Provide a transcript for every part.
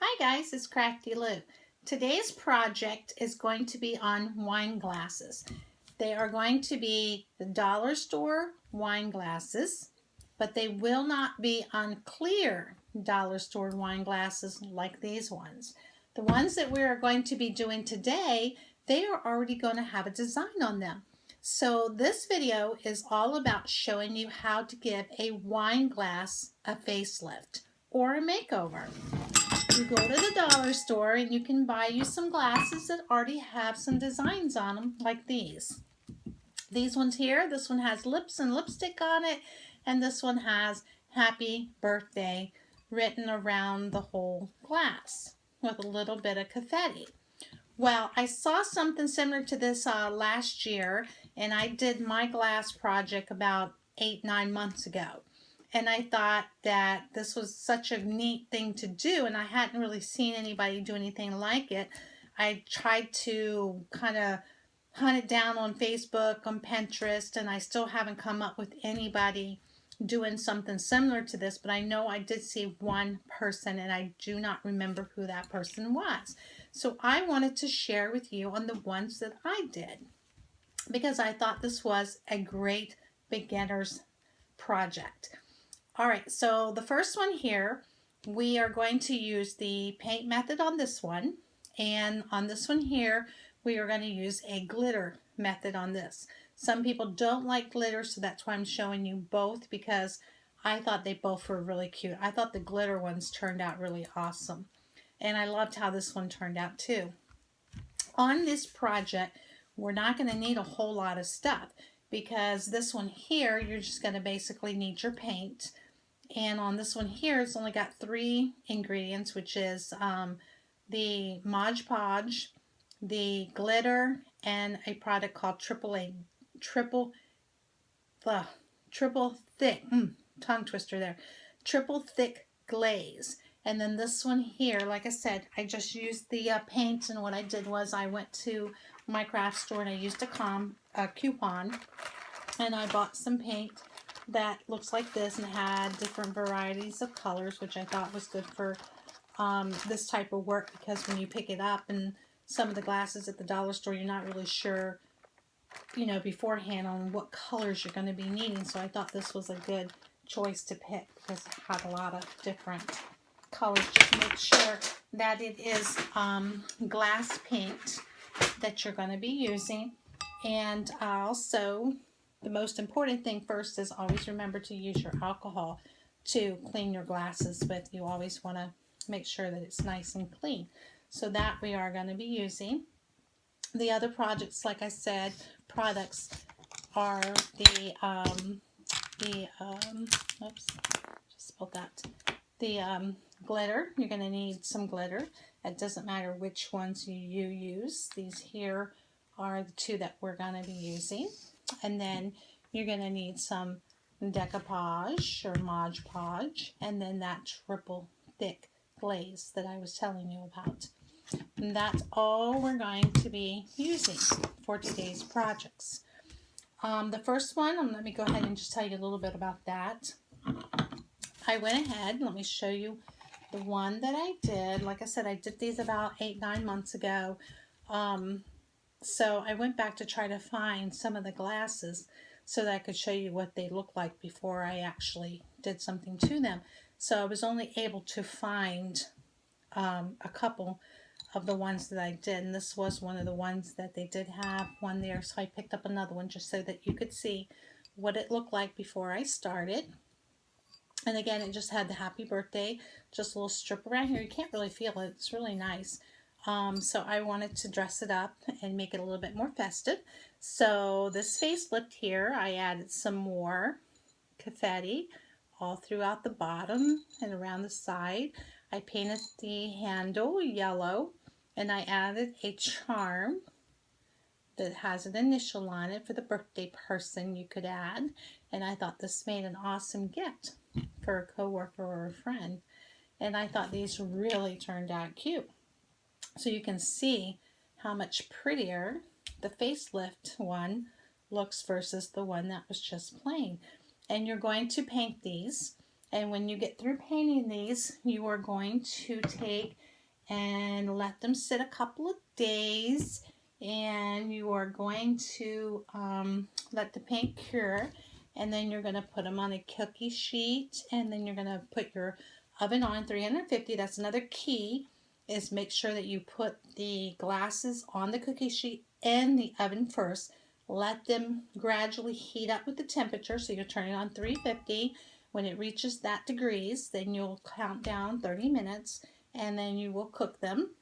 Hi guys, it's Crafty Lou. Today's project is going to be on wine glasses. They are going to be the dollar store wine glasses, but they will not be on clear dollar store wine glasses like these ones. The ones that we are going to be doing today, they are already going to have a design on them. So this video is all about showing you how to give a wine glass a facelift or a makeover. You go to the dollar store and you can buy you some glasses that already have some designs on them like these. These ones here, this one has lips and lipstick on it, and this one has happy birthday written around the whole glass with a little bit of confetti. Well, I saw something similar to this last year, and I did my glass project about 8-9 months ago. And I thought that this was such a neat thing to do, and I hadn't really seen anybody do anything like it. I tried to kind of hunt it down on Facebook, on Pinterest, and I still haven't come up with anybody doing something similar to this, but I know I did see one person, and I do not remember who that person was. So I wanted to share with you on the ones that I did because I thought this was a great beginner's project. All right, so the first one here, we are going to use the paint method on this one. And on this one here, we are going to use a glitter method on this. Some people don't like glitter, so that's why I'm showing you both, because I thought they both were really cute. I thought the glitter ones turned out really awesome. And I loved how this one turned out too. On this project, we're not going to need a whole lot of stuff, because this one here, you're just going to basically need your paint. And on this one here, it's only got 3 ingredients, which is the Mod Podge, the glitter, and a product called triple thick, tongue twister there, triple thick glaze. And then this one here, like I said, I just used the paint, and what I did was I went to my craft store and I used a coupon, and I bought some paint that looks like this and had different varieties of colors, which I thought was good for this type of work, because when you pick it up and some of the glasses at the dollar store, you're not really sure, beforehand on what colors you're going to be needing. So I thought this was a good choice to pick because it had a lot of different colors. Just make sure that it is glass paint that you're going to be using. And also, the most important thing first is always remember to use your alcohol to clean your glasses with. You always want to make sure that it's nice and clean. So that we are going to be using. The other projects, like I said, products are the glitter. You're going to need some glitter. It doesn't matter which ones you use. These here are the 2 that we're going to be using. And then you're going to need some decoupage or Mod Podge, and then that triple thick glaze that I was telling you about. And that's all we're going to be using for today's projects. The first one, let me go ahead and just tell you a little bit about that. I went ahead, let me show you the one that I did. Like I said, I did these about 8-9 months ago. So I went back to try to find some of the glasses so that I could show you what they look like before I actually did something to them. So I was only able to find a couple of the ones that I did, and this was one of the ones that they did have one there, so I picked up another one just so that you could see what it looked like before I started. And again, it just had the happy birthday, just a little strip around here. You can't really feel it. It's really nice. So I wanted to dress it up and make it a little bit more festive. So this facelift here, I added some more confetti all throughout the bottom and around the side. I painted the handle yellow, and I added a charm that has an initial on it for the birthday person you could add. And I thought this made an awesome gift for a coworker or a friend. And I thought these really turned out cute. So you can see how much prettier the facelift one looks versus the one that was just plain. And you're going to paint these. And when you get through painting these, you are going to take and let them sit a couple of days. And you are going to let the paint cure, and then you're going to put them on a cookie sheet, and then you're going to put your oven on 350. That's another key, is make sure that you put the glasses on the cookie sheet in the oven first. Let them gradually heat up with the temperature, so you're turning on 350. When it reaches that degrees, then you'll count down 30 minutes, and then you will cook them.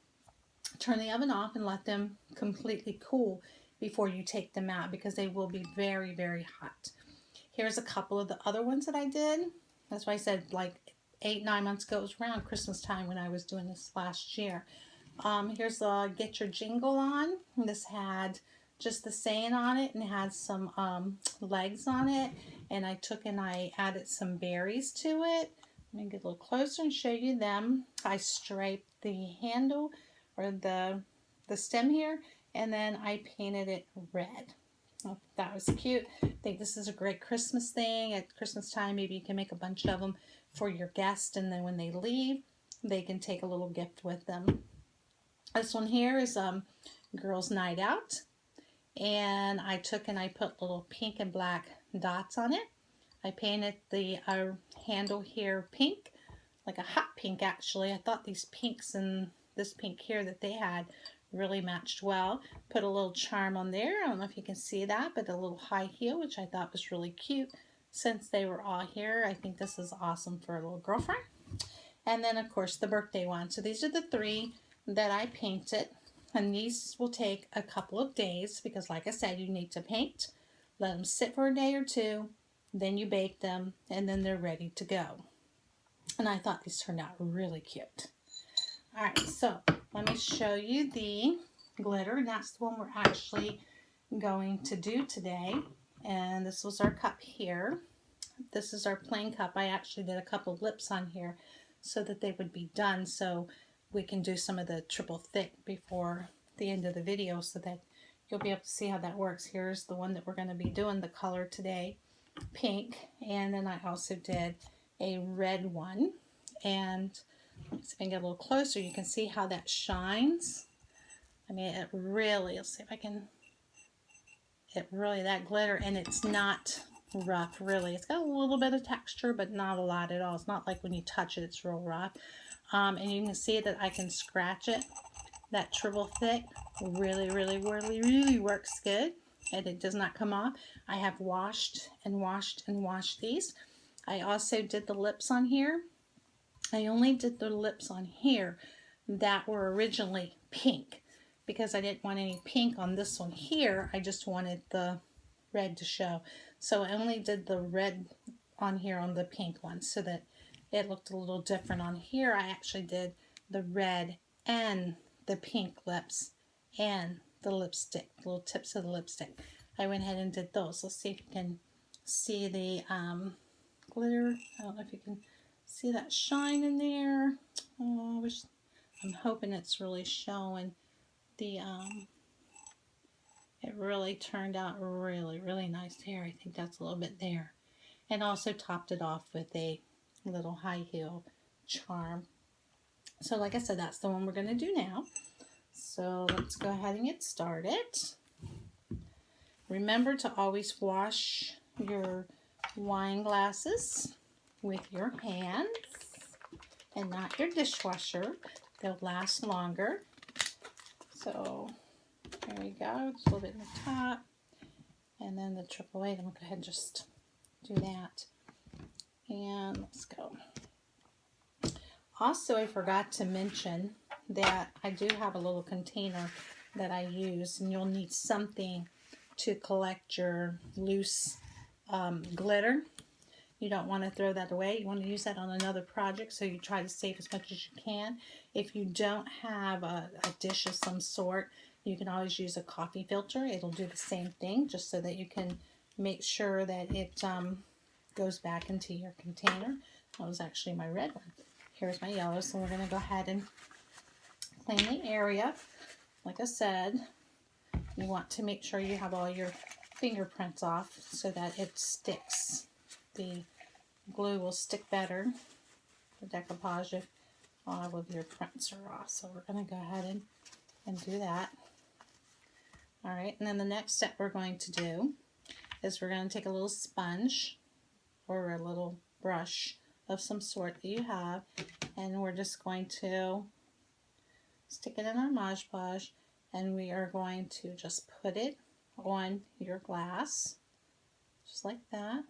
Turn the oven off and let them completely cool before you take them out, because they will be very, very hot. Here's a couple of the other ones that I did. That's why I said like 8-9 months ago. It was around Christmas time when I was doing this last year. Here's the Get Your Jingle On. This had just the saying on it and had some legs on it. And I took and I added some berries to it. Let me get a little closer and show you them. I striped the handle, or the stem here, and then I painted it red. Oh, that was cute. I think this is a great Christmas thing. At Christmas time, maybe you can make a bunch of them for your guests, and then when they leave, they can take a little gift with them. This one here is Girls Night Out, and I took and I put little pink and black dots on it. I painted the handle here pink, like a hot pink actually. I thought these pinks and this pink here that they had really matched well. Put a little charm on there. I don't know if you can see that, but a little high heel, which I thought was really cute since they were all here. I think this is awesome for a little girlfriend. And then of course the birthday one. So these are the 3 that I painted, and these will take a couple of days because, like I said, you need to paint, let them sit for a day or 2, then you bake them, and then they're ready to go. And I thought these turned out really cute. Alright, so let me show you the glitter, and that's the one we're actually going to do today. And this was our cup here. This is our plain cup. I actually did a couple lips on here so that they would be done, so we can do some of the triple thick before the end of the video, so that you'll be able to see how that works. Here's the one that we're going to be doing the color today, pink, and then I also did a red one. And let's see if I can get a little closer. You can see how that shines. I mean, it really, let's see if I can, it really, that glitter, and it's not rough really. It's got a little bit of texture, but not a lot at all. It's not like when you touch it, it's real rough. And you can see that I can scratch it. That triple thick really, really, really, really works good, and it does not come off. I have washed and washed and washed these. I also did the lips on here. I only did the lips on here that were originally pink because I didn't want any pink on this one here. I just wanted the red to show. So I only did the red on here on the pink one so that it looked a little different. On here I actually did the red and the pink lips and the lipstick, the little tips of the lipstick. I went ahead and did those. Let's see if you can see the glitter. I don't know if you can see that shine in there. Oh, I'm hoping it's really showing. The it really turned out really, really nice here. I think that's a little bit there. And also topped it off with a little high heel charm. So like I said, that's the one we're going to do now. So let's go ahead and get started. Remember to always wash your wine glasses with your hands and not your dishwasher. They'll last longer. So there we go. Just a little bit in the top. And then the triple A. Then we'll go ahead and just do that. And let's go. Also, I forgot to mention that I do have a little container that I use, and you'll need something to collect your loose glitter. You don't want to throw that away. You want to use that on another project, so you try to save as much as you can. If you don't have a dish of some sort, you can always use a coffee filter. It'll do the same thing, just so that you can make sure that it goes back into your container. That was actually my red one. Here's my yellow, so we're going to go ahead and clean the area. Like I said, you want to make sure you have all your fingerprints off so that it sticks. The glue will stick better, the decoupage, all of your prints are off. So we're going to go ahead and do that. All right, and then the next step we're going to do is we're going to take a little sponge or a little brush of some sort that you have, and we're just going to stick it in our Mod Podge, and we are going to just put it on your glass, just like that.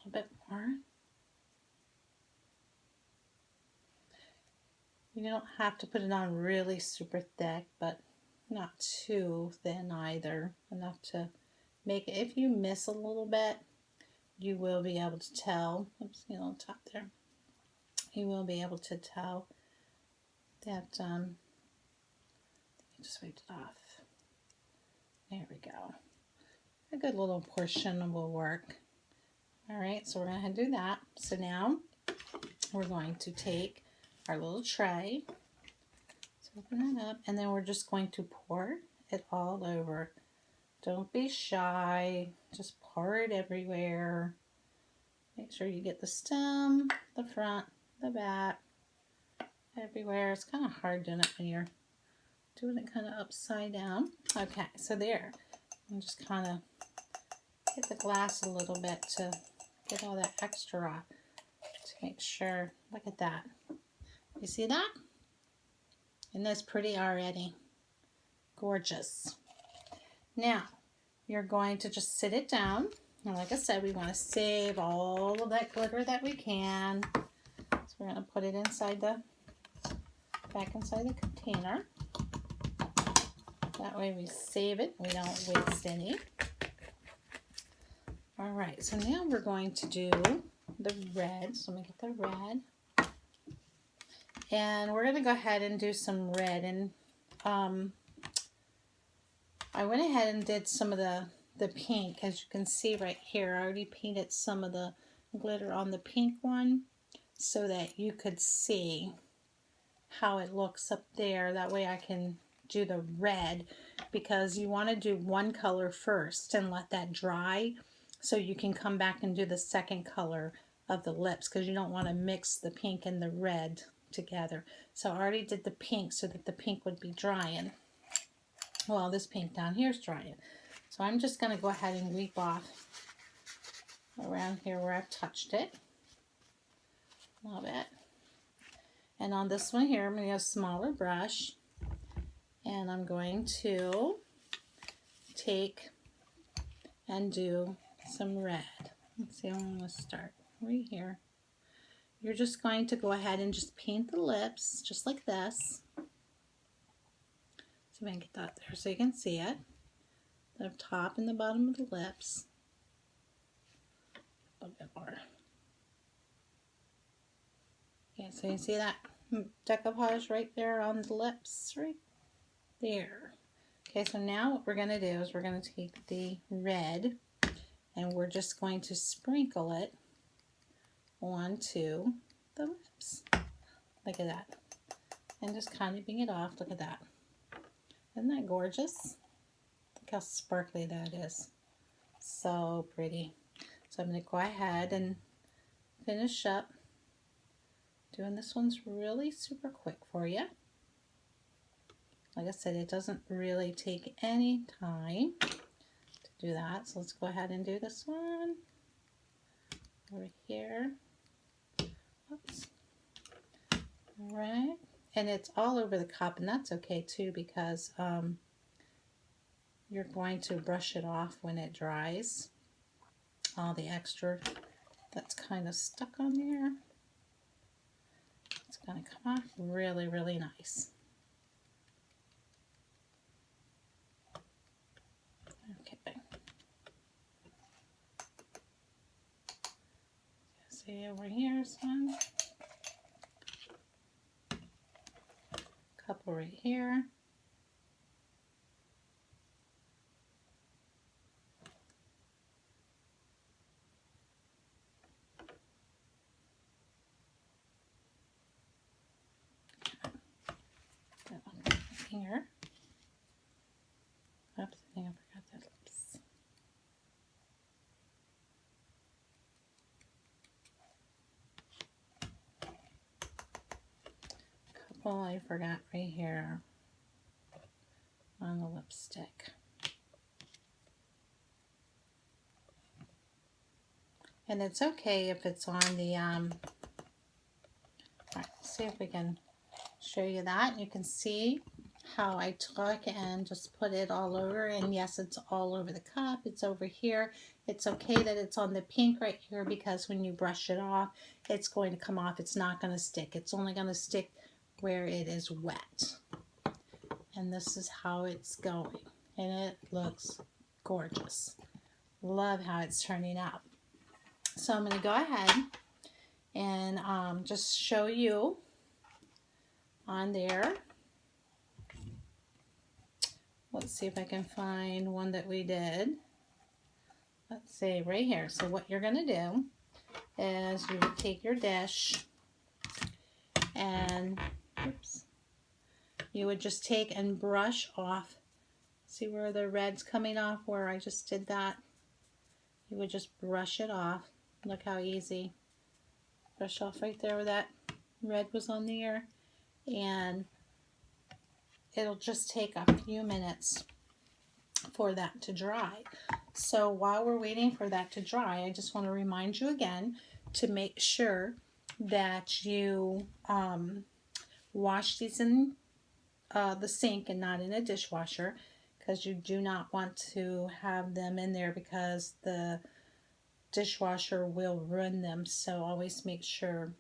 A little bit more. You don't have to put it on really super thick, but not too thin either. Enough to make it, if you miss a little bit, you will be able to tell. Oops, you know, on top there. You will be able to tell that, just wiped it off. There we go. A good little portion will work. All right, so we're going to do that. So now we're going to take our little tray. So open that up, and then we're just going to pour it all over. Don't be shy. Just pour it everywhere. Make sure you get the stem, the front, the back, everywhere. It's kind of hard doing it when you're doing it kind of upside down. Okay, so there. And just kind of hit the glass a little bit to get all that extra off. To make sure. Look at that. You see that? And that's pretty already. Gorgeous. Now, you're going to just sit it down. And like I said, we want to save all of that glitter that we can. So we're going to put it inside back inside the container. That way we save it. We don't waste any. All right, so now we're going to do the red. So let me get the red. And we're going to go ahead and do some red. And I went ahead and did some of the pink. As you can see right here, I already painted some of the glitter on the pink one so that you could see how it looks up there. That way I can do the red, because you want to do one color first and let that dry so you can come back and do the second color of the lips, because you don't want to mix the pink and the red together. So I already did the pink so that the pink would be drying. Well, this pink down here is drying. So I'm just going to go ahead and weep off around here where I've touched it. A little bit. And on this one here, I'm going to use a smaller brush. And I'm going to take and do some red. Let's see, I'm going to start right here. You're just going to go ahead and just paint the lips, just like this. So I can get that there so you can see it. The top and the bottom of the lips. A little bit more. Okay, so you see that decoupage right there on the lips, right there. Okay, so now what we're going to do is we're going to take the red and we're just going to sprinkle it onto the lips. Look at that. And just kind of bring it off. Look at that. Isn't that gorgeous? Look how sparkly that is. So pretty. So I'm going to go ahead and finish up doing this one's really super quick for you. Like I said, it doesn't really take any time to do that. So let's go ahead and do this one over here. Oops. All right. And it's all over the cup, and that's okay too, because you're going to brush it off when it dries. All the extra that's kind of stuck on there. It's going to come off really, really nice. Okay. See over here, son. Couple right here. Here. Oops, I think I forgot that lips. Oh, I forgot right here on the lipstick. And it's okay if it's on the, all right, see if we can show you that. You can see how I took and just put it all over, and yes, it's all over the cup. It's over here. It's okay that it's on the pink right here, because when you brush it off, it's going to come off. It's not going to stick. It's only going to stick where it is wet. And this is how it's going, and it looks gorgeous. Love how it's turning out. So I'm going to go ahead and just show you on there. Let's see if I can find one that we did. Let's see, right here. So what you're going to do is you would take your dish and, oops, you would just take and brush off. See where the red's coming off, where I just did that? You would just brush it off. Look how easy. Brush off right there where that red was on there. And it'll just take a few minutes for that to dry. So while we're waiting for that to dry, I just want to remind you again to make sure that you wash these in the sink and not in a dishwasher, because you do not want to have them in there, because the dishwasher will ruin them. So always make sure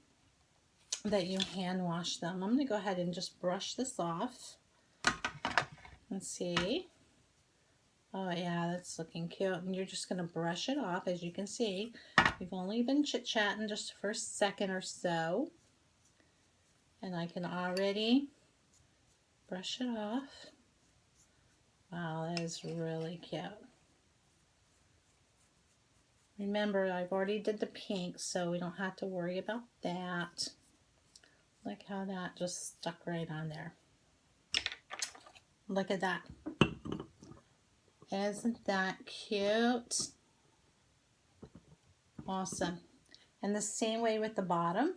that you hand wash them. I'm going to go ahead and just brush this off and see. Oh yeah, that's looking cute. And you're just going to brush it off. As you can see, we've only been chit-chatting just for a second or so, and I can already brush it off. Wow, that is really cute. Remember, I've already did the pink, so we don't have to worry about that. Look how that just stuck right on there. Look at that. Isn't that cute? Awesome. And the same way with the bottom.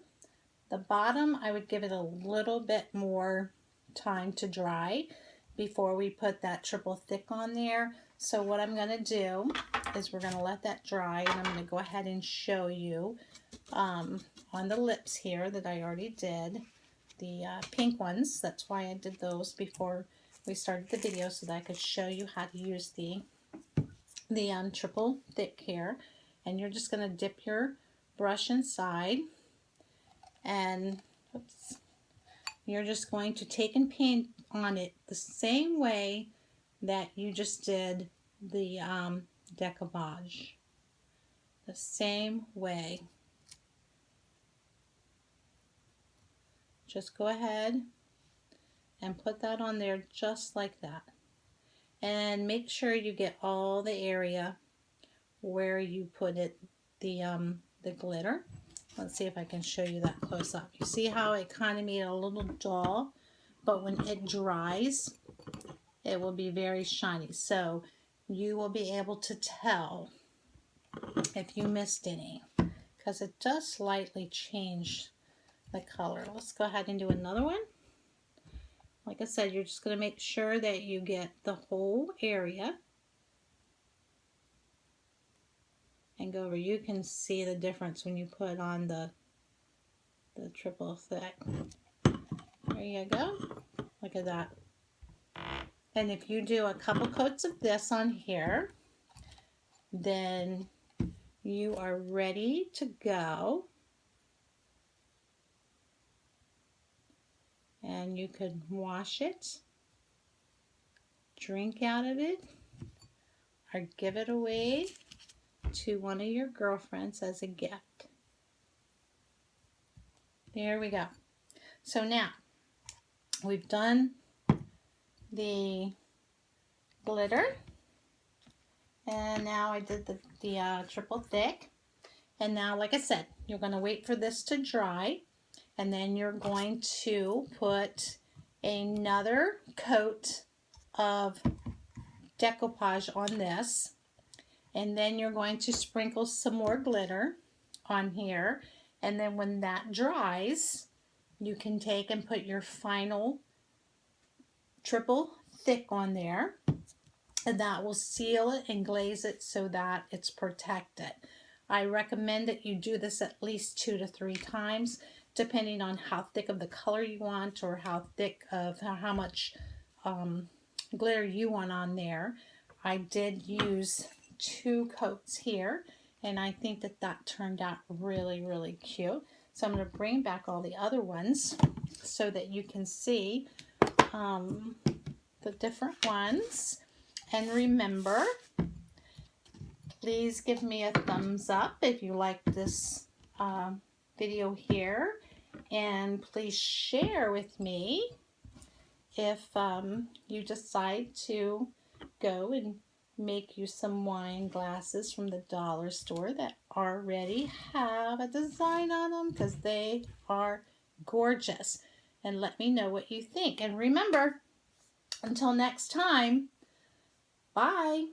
The bottom, I would give it a little bit more time to dry before we put that triple thick on there. So what I'm going to do is we're going to let that dry, and I'm going to go ahead and show you on the lips here that I already did, the pink ones. That's why I did those before we started the video, so that I could show you how to use the triple thick here. And you're just going to dip your brush inside, and oops, you're just going to take and paint on it the same way that you just did the decoupage. The same way. Just go ahead and put that on there just like that. And make sure you get all the area where you put it, the glitter. Let's see if I can show you that close up. You see how it kind of made it a little dull, but when it dries, it will be very shiny. So you will be able to tell if you missed any, because it does slightly change the color. Let's go ahead and do another one. Like I said, you're just going to make sure that you get the whole area and go over. You can see the difference when you put on the triple thick. There you go. Look at that. And if you do a couple coats of this on here, then you are ready to go. And you could wash it, drink out of it, or give it away to one of your girlfriends as a gift. There we go. So now we've done the glitter, and now I did the triple thick. And now, like I said, you're going to wait for this to dry, and then you're going to put another coat of decoupage on this, and then you're going to sprinkle some more glitter on here. And then when that dries, you can take and put your final triple thick on there, and that will seal it and glaze it so that it's protected. I recommend that you do this at least 2 to 3 times, depending on how thick of the color you want or how thick of how much glitter you want on there. I did use 2 coats here, and I think that that turned out really, really cute. So I'm going to bring back all the other ones so that you can see the different ones. And remember, please give me a thumbs up if you like this video here, and please share with me if you decide to go and make you some wine glasses from the dollar store that already have a design on them, because they are gorgeous. And let me know what you think. And remember, until next time, bye.